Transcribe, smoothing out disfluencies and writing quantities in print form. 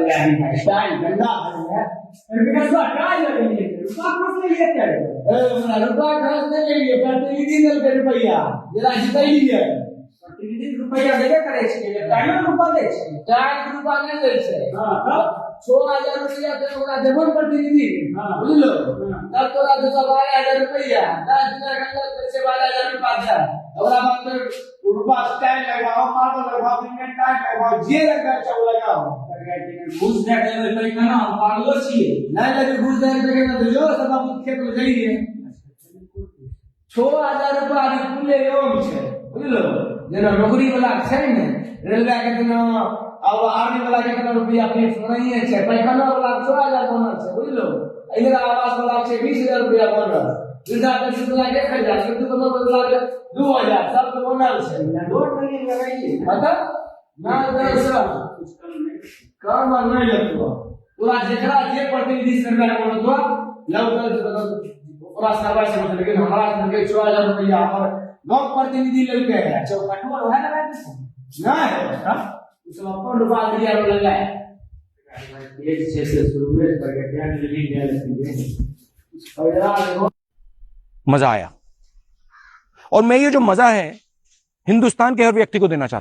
Style गंदा है विकास का ट्राई करेंगे रुपया खर्च ले लेते हैं रुपया खर्च नहीं लेंगे प्रतिनिधि दल के रुपया जरा जिताई है प्रतिनिधि रुपया देके करे छे टाइम रुपया दे छे टाइम रुपया नहीं दे छे हां 6000 रुपया दे ओकरा जवन प्रतिनिधि बुझलो तब तोरा 12000 रुपया 10 दिन के अंदर पैसे 12000 रुपया दे ओकरा बाद रुपया स्टाइल लगाओ मार्बल लगाओ सिमेंट टाइट लगाओ जे लगा चाव लगाओ घूस दे के पैसा ना पागलो छिए नहीं लगे घूस दे के ना दियो सब आप खेत में जाइए 6000 रुपया अभी खुले योग छे बुझलो जेना नौकरी वाला छै ने रेलवे के तना अब आर्मी वाला के तना रुपया फिक्स नहीं है छै पैखाना वाला 6000 बनल छै बुझलो इधर आवास वाला छै 20000 रुपया बनल वृद्धा पेंशन वाला 1000 सिद्धू को वाला 2000 सब तो बनल छै नोट नहीं लगाइए पता ना दर्शक कुछ काम नहीं लगतो पूरा जेकरा जे प्रतिनिधि सरकार बनतो लौटल पूरा सरकार से मतलब लेकिन हमारा संगे 6000 रुपया और गांव प्रतिनिधि लेके है चौकटवा है लगा दे ना है उस अपन रुपया दिया लगा है एक से शुरू करके ध्यान ले लिया मजा आया और मैं ये जो मजा है हिंदुस्तान के हर व्यक्ति को देना चाहता हूं।